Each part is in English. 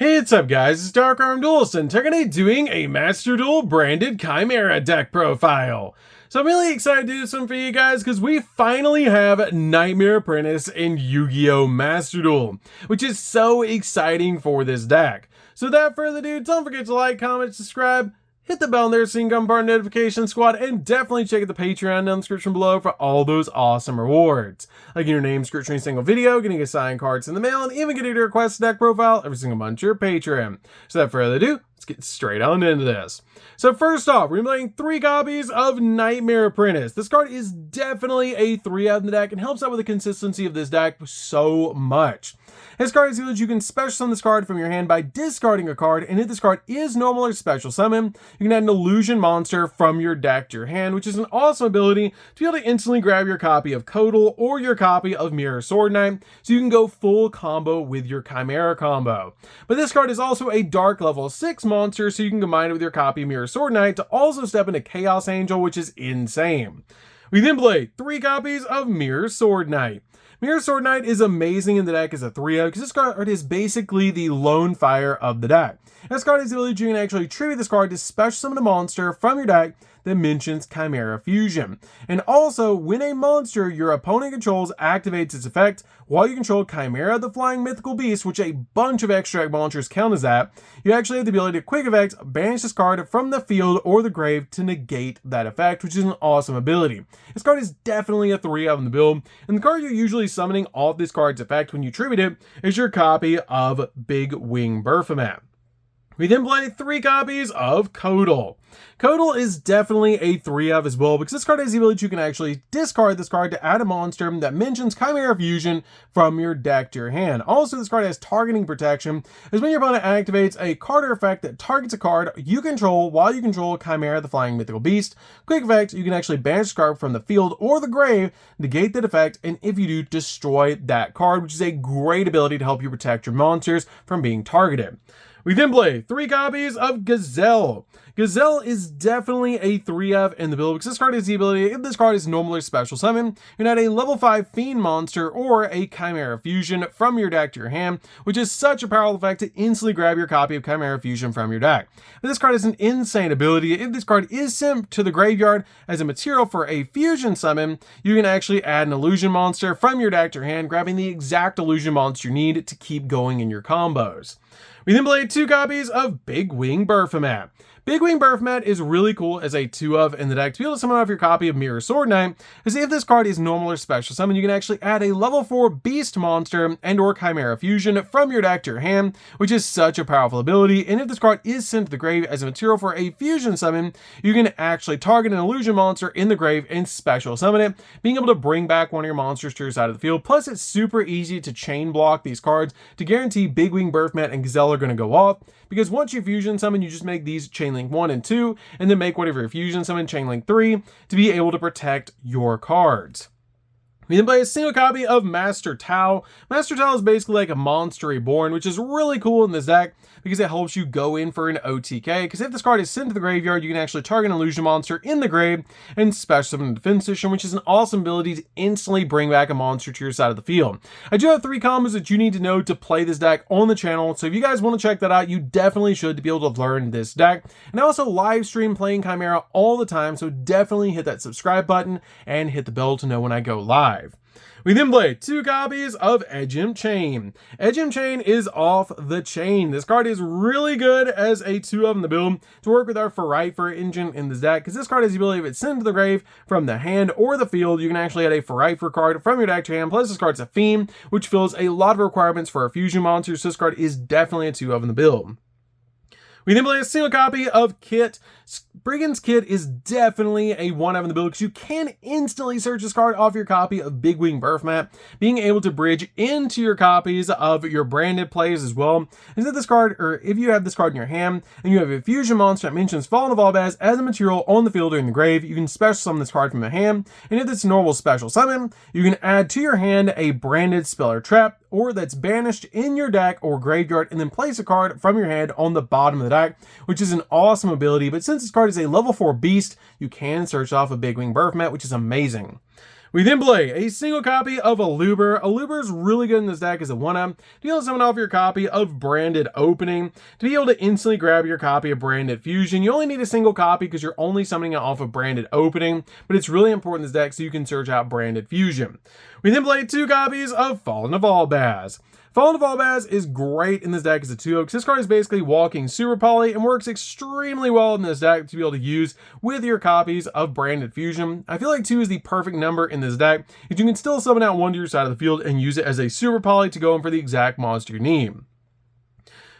Hey, what's up guys, it's DarkArmedDuelist and today doing a Master Duel branded Chimera deck profile. So I'm really excited to do this one for you guys because we finally have Nightmare Apprentice in Yu-Gi-Oh! Master Duel, which is so exciting for this deck. So without further ado, don't forget to like, comment, subscribe, hit the bell there so you can become part of the notification squad, and definitely check out the Patreon down in the description below for all those awesome rewards. Like your name, description, every single video, getting a signed cards in the mail, and even getting a request deck profile every single month to your Patreon. So without further ado, let's get straight on into this. So first off, we're playing 3 copies of Nightmare Apprentice. This card is definitely a 3-out in the deck and helps out with the consistency of this deck so much. This card is that you can special summon this card from your hand by discarding a card, and if this card is normal or special summon, you can add an illusion monster from your deck to your hand, which is an awesome ability to be able to instantly grab your copy of Kodal or your copy of Mirror Sword Knight, so you can go full combo with your Chimera combo. But this card is also a Dark level 6 monster, so you can combine it with your copy of Mirror Sword Knight to also step into Chaos Angel, which is insane. We then play 3 copies of Mirror Sword Knight. Mirror Sword Knight is amazing in the deck as a 3-0 because this card is basically the lone fire of the deck. This card is the ability you can actually tribute this card to special summon a monster from your deck that mentions Chimera Fusion. And also, when a monster your opponent controls activates its effect while you control Chimera the Flying Mythical Beast, which a bunch of extract monsters count as that, you actually have the ability to quick effect banish this card from the field or the grave to negate that effect, which is an awesome ability. This card is definitely a 3-out in the build, and the card you're usually summoning off this card's effect when you tribute it is your copy of Big Wing Baphomet. We then play 3 copies of Kodal. Kodal is definitely a 3-of as well because this card has the ability you can actually discard this card to add a monster that mentions Chimera Fusion from your deck to your hand. Also, this card has targeting protection, as when your opponent activates a card or effect that targets a card you control while you control Chimera the Flying Mythical Beast. Quick effect, you can actually banish the card from the field or the grave, negate that effect, and if you do, destroy that card, which is a great ability to help you protect your monsters from being targeted. We then play 3 copies of Gazelle. Gazelle is definitely a 3-of in the build because this card has the ability, if this card is normally special summon, you can add a level 5 Fiend monster or a Chimera Fusion from your deck to your hand, which is such a powerful effect to instantly grab your copy of Chimera Fusion from your deck. But this card is an insane ability. If this card is sent to the graveyard as a material for a fusion summon, you can actually add an illusion monster from your deck to your hand, grabbing the exact illusion monster you need to keep going in your combos. We then play 2 copies of Big Wing Baphomet. Big Wing Baphomet is really cool as a 2-of in the deck to be able to summon off your copy of Mirror Sword Knight, as if this card is normal or special summon, you can actually add a level 4 Beast monster and or Chimera Fusion from your deck to your hand, which is such a powerful ability, and if this card is sent to the grave as a material for a fusion summon, you can actually target an illusion monster in the grave and special summon it, being able to bring back one of your monsters to your side of the field. Plus, it's super easy to chain block these cards to guarantee Big Wing Baphomet and Gazelle are going to go off, because once you fusion summon, you just make these chain link 1 and 2, and then make whatever your fusion summon chain link 3 to be able to protect your cards. We then play a single copy of Master Tao. Master Tao is basically like a Monster Reborn, which is really cool in this deck because it helps you go in for an OTK. Because if this card is sent to the graveyard, you can actually target an illusion monster in the grave and special summon the defense position, which is an awesome ability to instantly bring back a monster to your side of the field. I do have 3 combos that you need to know to play this deck on the channel, so if you guys want to check that out, you definitely should to be able to learn this deck. And I also live stream playing Chimera all the time, so definitely hit that subscribe button and hit the bell to know when I go live. We then play 2 copies of Edgem Chain. Edgem Chain is off the chain. This card is really good as a 2-of in the build to work with our Phyrexian engine in this deck, because this card has the ability, if it's sent to the grave from the hand or the field, you can actually add a Phyrexian card from your deck to your hand. Plus, this card's a Fiend, which fills a lot of requirements for a fusion monster, so this card is definitely a 2-of in the build. We then play a single copy of Kit. Brigand's Kit is definitely a 1-of in the build because you can instantly search this card off your copy of Big Wing Baphomet, being able to bridge into your copies of your branded plays as well. Is that this card, or if you have this card in your hand and you have a fusion monster that mentions Fallen of Albaz as a material on the field or in the grave, you can special summon this card from the hand, and if it's a normal special summon, you can add to your hand a branded spell or trap, or that's banished in your deck or graveyard, and then place a card from your hand on the bottom of the deck, which is an awesome ability. But since this card is a level 4 beast, you can search off a Big Wing Baphomet, which is amazing. We then play a single copy of Aluber. Aluber is really good in this deck as a 1-up. To be able to summon off your copy of Branded Opening. To be able to instantly grab your copy of Branded Fusion. You only need a single copy because you're only summoning it off of Branded Opening. But it's really important in this deck so you can search out Branded Fusion. We then play 2 copies of Fallen of Albaz. Fallen of Albaz is great in this deck as a 2-0 because this card is basically walking Super Poly and works extremely well in this deck to be able to use with your copies of Branded Fusion. I feel like 2 is the perfect number in this deck because you can still summon out 1 to your side of the field and use it as a Super Poly to go in for the exact monster you need.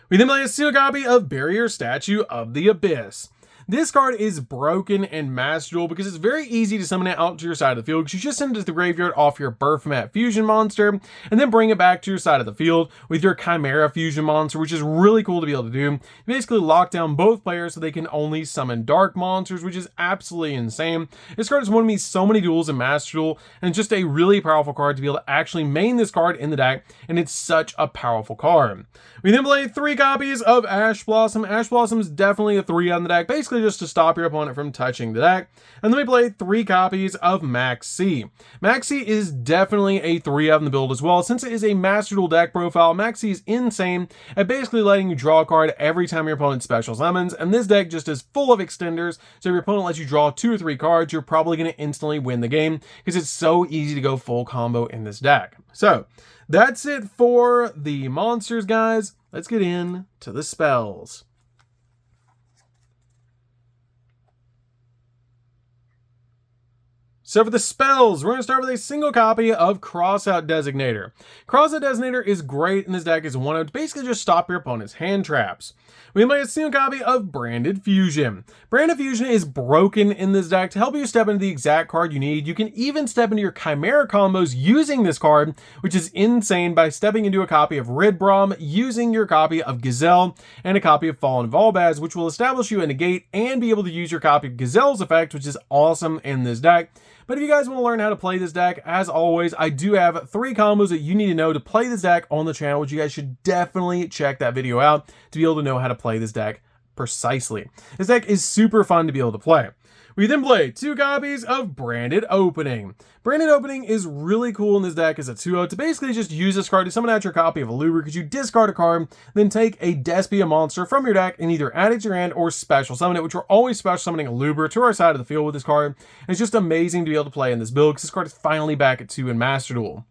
We then play a single copy of Barrier Statue of the Abyss. This card is broken in Master Duel because it's very easy to summon it out to your side of the field because you just send it to the graveyard off your Birthmat Fusion monster and then bring it back to your side of the field with your Chimera Fusion monster, which is really cool to be able to do. You basically lock down both players so they can only summon dark monsters, which is absolutely insane. This card has won me so many duels in Master Duel and it's just a really powerful card to be able to actually main this card in the deck, and it's such a powerful card. We then play 3 copies of Ash Blossom. Ash Blossom is definitely a 3 on the deck, basically just to stop your opponent from touching the deck. And then we play 3 copies of Max C. Max C is definitely a 3 in the build as well. Since it is a Master Duel deck profile, Max C is insane at basically letting you draw a card every time your opponent special summons, and this deck just is full of extenders, so if your opponent lets you draw 2 or 3 cards, you're probably going to instantly win the game because it's so easy to go full combo in this deck. So that's it for the monsters, guys. Let's get into the spells. So for the spells, we're going to start with a single copy of Crossout Designator. Crossout Designator is great in this deck as a 1-0 to basically just stop your opponent's hand traps. We play a single copy of Branded Fusion. Branded Fusion is broken in this deck to help you step into the exact card you need. You can even step into your Chimera combos using this card, which is insane, by stepping into a copy of Ridbrom, using your copy of Gazelle, and a copy of Fallen of Albaz, which will establish you a negate and be able to use your copy of Gazelle's effect, which is awesome in this deck. But if you guys want to learn how to play this deck, as always, I do have 3 combos that you need to know to play this deck on the channel, which you guys should definitely check that video out to be able to know how to play this deck precisely. This deck is super fun to be able to play. We then play 2 copies of Branded Opening. Branded Opening is really cool in this deck as a 2-0 to basically just use this card to summon out your copy of Aluber because you discard a card, then take a Despia monster from your deck and either add it to your hand or special summon it, which we're always special summoning Aluber to our side of the field with this card. And it's just amazing to be able to play in this build because this card is finally back at 2 in Master Duel.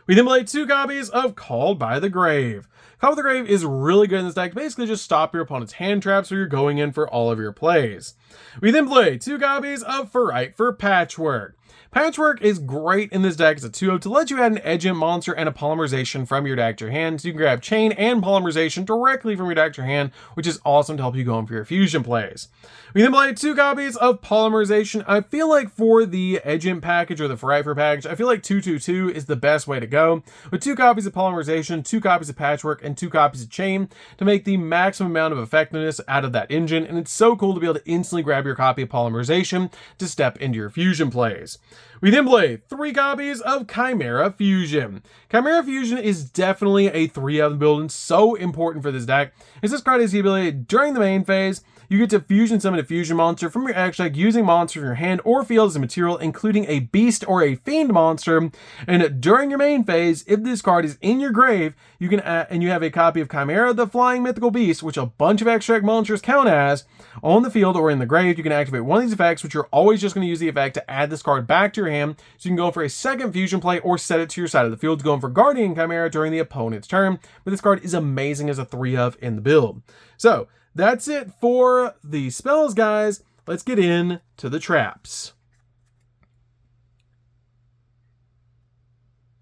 We then play 2 copies of Called by the Grave. Called by the Grave is really good in this deck. Basically just stop your opponent's hand traps where you're going in for all of your plays. We then play 2 copies of Ferrite for Patchwork. Patchwork is great in this deck as a 2-0 to let you add an Edgent monster and a Polymerization from your deck to your hand. So you can grab Chain and Polymerization directly from your deck to your hand, which is awesome to help you go in for your fusion plays. We then play 2 copies of Polymerization. I feel like for the Edgent package or the Ferrite for package, I feel like 2-2-2 is the best way to go. With 2 copies of Polymerization, 2 copies of Patchwork, and 2 copies of Chain to make the maximum amount of effectiveness out of that engine. And it's so cool to be able to instantly grab your copy of Polymerization to step into your fusion plays. We then play 3 copies of Chimera Fusion. Chimera Fusion is definitely a 3-of build and so important for this deck, as this card has the ability during the main phase, you get to fusion summon a fusion monster from your extra deck using monster in your hand or field as a material, including a beast or a fiend monster. And during your main phase, if this card is in your grave, you can and you have a copy of Chimera the Flying Mythical Beast, which a bunch of extra deck monsters count as, on the field or in the grave, you can activate one of these effects, which you're always just going to use the effect to add this card back to your hand, so you can go for a second fusion play or set it to your side of the field to go in for Guardian Chimera during the opponent's turn. But this card is amazing as a 3-of in the build. So that's it for the spells, guys. Let's get into the traps.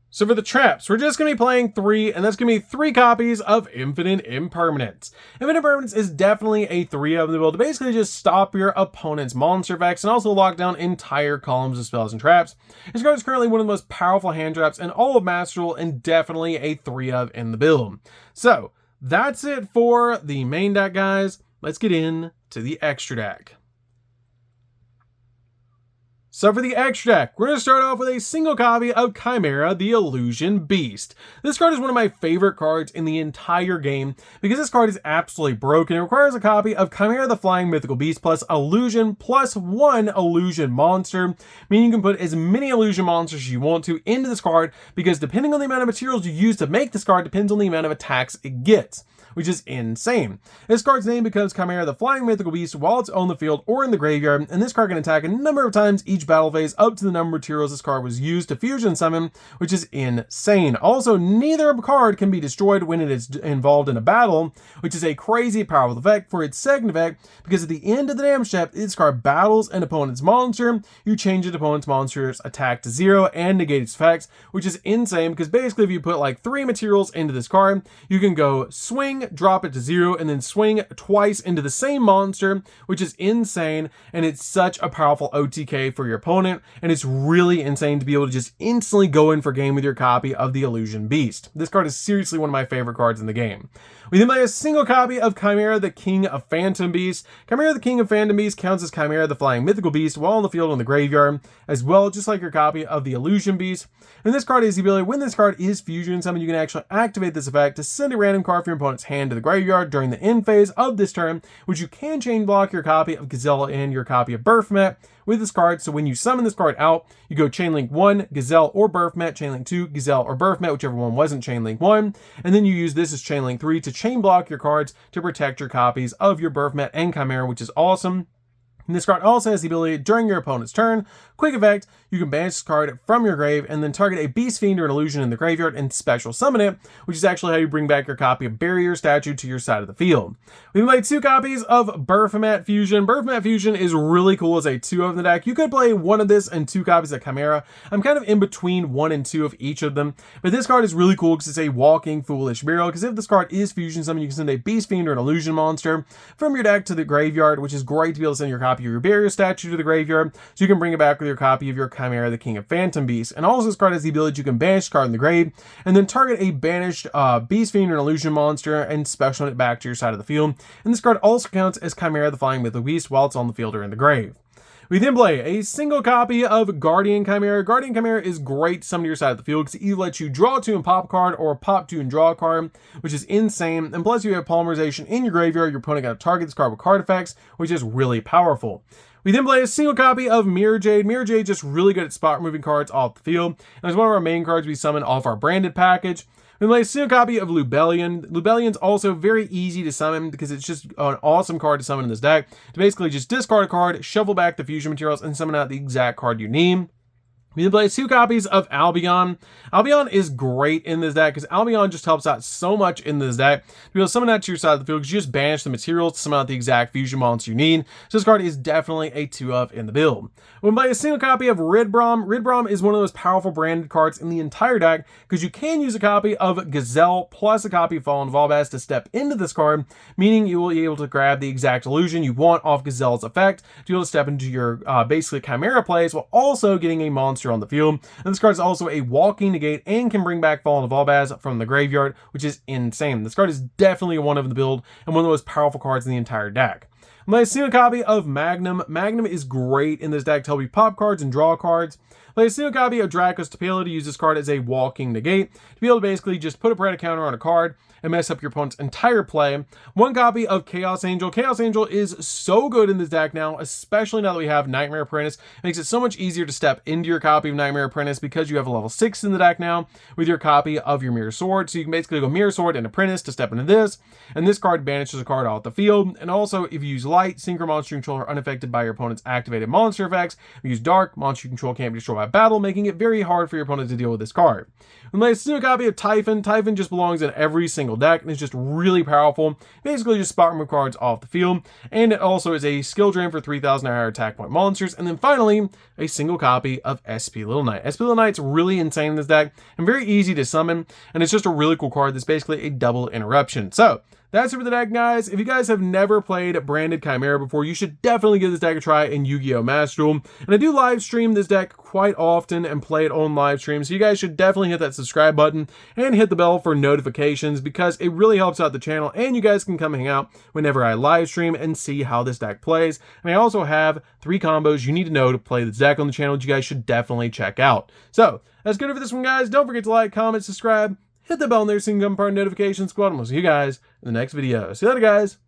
So for the traps, we're just going to be playing 3, and that's going to be 3 copies of Infinite Impermanence. Infinite Impermanence is definitely a 3-of the build to basically just stop your opponent's monster effects and also lock down entire columns of spells and traps. This card is currently one of the most powerful hand traps in all of Master Duel and definitely a 3-of in the build. So that's it for the main deck, guys. Let's get into the extra deck. So for the extra deck, we're going to start off with a single copy of Chimera the Illusion Beast. This card is one of my favorite cards in the entire game because this card is absolutely broken. It requires a copy of Chimera the Flying Mythical Beast plus Illusion plus 1 Illusion monster, meaning you can put as many Illusion monsters as you want to into this card because depending on the amount of materials you use to make this card depends on the amount of attacks it gets, which is insane. This card's name becomes Chimera the Flying Mythical Beast while it's on the field or in the graveyard, and this card can attack a number of times each battle phase up to the number of materials this card was used to fusion summon, which is insane. Also, neither card can be destroyed when it is involved in a battle, which is a crazy powerful effect for its second effect, because at the end of the damage step, this card battles an opponent's monster, you change the opponent's monster's attack to 0 and negate its effects, which is insane because basically if you put like 3 materials into this card, you can go swing, drop it to 0, and then swing twice into the same monster, which is insane, and it's such a powerful OTK for your opponent, and it's really insane to be able to just instantly go in for game with your copy of the Illusion Beast. This card is seriously one of my favorite cards in the game. We then play a single copy of Chimera the King of Phantom Beast. Chimera the King of Phantom Beast counts as Chimera the Flying Mythical Beast while on the field or in the graveyard, as well, just like your copy of the Illusion Beast. And this card is the ability, when this card is fusion summoned, you can actually activate this effect to send a random card from your opponent's hand to the graveyard during the end phase of this turn, which you can chain block your copy of Gazelle and your copy of Baphomet with this card. So when you summon this card out, you go chainlink 1, Gazelle or Baphomet, chainlink 2, Gazelle or Baphomet, whichever one wasn't chainlink 1, and then you use this as chainlink 3 to chain block your cards to protect your copies of your Baphomet and Chimera, which is awesome. And this card also has the ability, during your opponent's turn, quick effect, you can banish this card from your grave and then target a Beast Fiend or an Illusion in the graveyard and special summon it, which is actually how you bring back your copy of Barrier Statue to your side of the field. We played 2 copies of Baphomet Fusion. Baphomet Fusion is really cool as a 2 of the deck. You could play 1 of this and 2 copies of Chimera. I'm kind of in between 1 and 2 of each of them, but this card is really cool because it's a walking foolish burial, because if this card is fusion summon, you can send a Beast Fiend or an Illusion monster from your deck to the graveyard, which is great to be able to send your copy of your Barrier Statue to the graveyard, so you can bring it back with your copy of your Chimera the King of Phantom Beast. And also this card has the ability you can banish the card in the grave and then target a banished Beast Fiend or an Illusion monster and special it back to your side of the field. And this card also counts as Chimera the Flying Mythical Beast while it's on the field or in the grave. We then play a single copy of Guardian Chimera. Guardian Chimera is great to summon to your side of the field because it either lets you draw 2 and pop a card or pop 2 and draw a card, which is insane. And plus you have polymerization in your graveyard, your opponent got to target this card with card effects, which is really powerful. We then play a single copy of Mirror Jade. Mirror Jade just really good at spot removing cards off the field, and it's one of our main cards we summon off our branded package. We play a single copy of Lubellion. Lubellion's also very easy to summon because it's just an awesome card to summon in this deck. To basically just discard a card, shuffle back the fusion materials, and summon out the exact card you need. We then play 2 copies of Albion. Albion is great in this deck because Albion just helps out so much in this deck. To be able to summon that to your side of the field because you just banish the materials to summon out the exact fusion monster you need. So this card is definitely a 2 of in the build. We play a single copy of Ridbrom. Ridbrom is one of the most powerful branded cards in the entire deck because you can use a copy of Gazelle plus a copy of Fallen Volbaz to step into this card, meaning you will be able to grab the exact illusion you want off Gazelle's effect to be able to step into your basically Chimera plays while also getting a monster on the field. And this card is also a walking negate and can bring back Fallen Volbaz from the graveyard, which is insane. This card is definitely one of the build and one of the most powerful cards in the entire deck. My single copy of Magnum. Magnum is great in this deck to help you pop cards and draw cards. Play a single copy of Draco's Tapila to use this card as a walking negate to be able to basically just put a Preda counter on a card and mess up your opponent's entire play. 1 copy of Chaos Angel. Chaos Angel is so good in this deck now, especially now that we have Nightmare Apprentice. It makes it so much easier to step into your copy of Nightmare Apprentice because you have a level 6 in the deck now with your copy of your Mirror Sword. So you can basically go Mirror Sword and Apprentice to step into this, and this card banishes a card off the field. And also, if you use Light, Synchro Monster Control are unaffected by your opponent's activated monster effects. If you use Dark, Monster Control can't be destroyed by battle, making it very hard for your opponent to deal with this card. And my single copy of Typhon. Typhon just belongs in every single deck and is just really powerful. Basically just spot remove cards off the field. And it also is a skill drain for 3,000 or higher attack point monsters. And then finally, a single copy of SP Little Knight. SP Little Knight's really insane in this deck and very easy to summon. And it's just a really cool card that's basically a double interruption. So that's it for the deck, guys. If you guys have never played brand branded Chimera before, you should definitely give this deck a try in Yu-Gi-Oh! Master Duel. And I do live stream this deck quite often and play it on live stream, so you guys should definitely hit that subscribe button and hit the bell for notifications, because it really helps out the channel, and you guys can come hang out whenever I live stream and see how this deck plays. And I also have 3 combos you need to know to play this deck on the channel that you guys should definitely check out. So that's good for this one, guys. Don't forget to like, comment, subscribe, hit the bell in there so you can become part of the notification squad, and we'll see you guys in the next video. See you later, guys.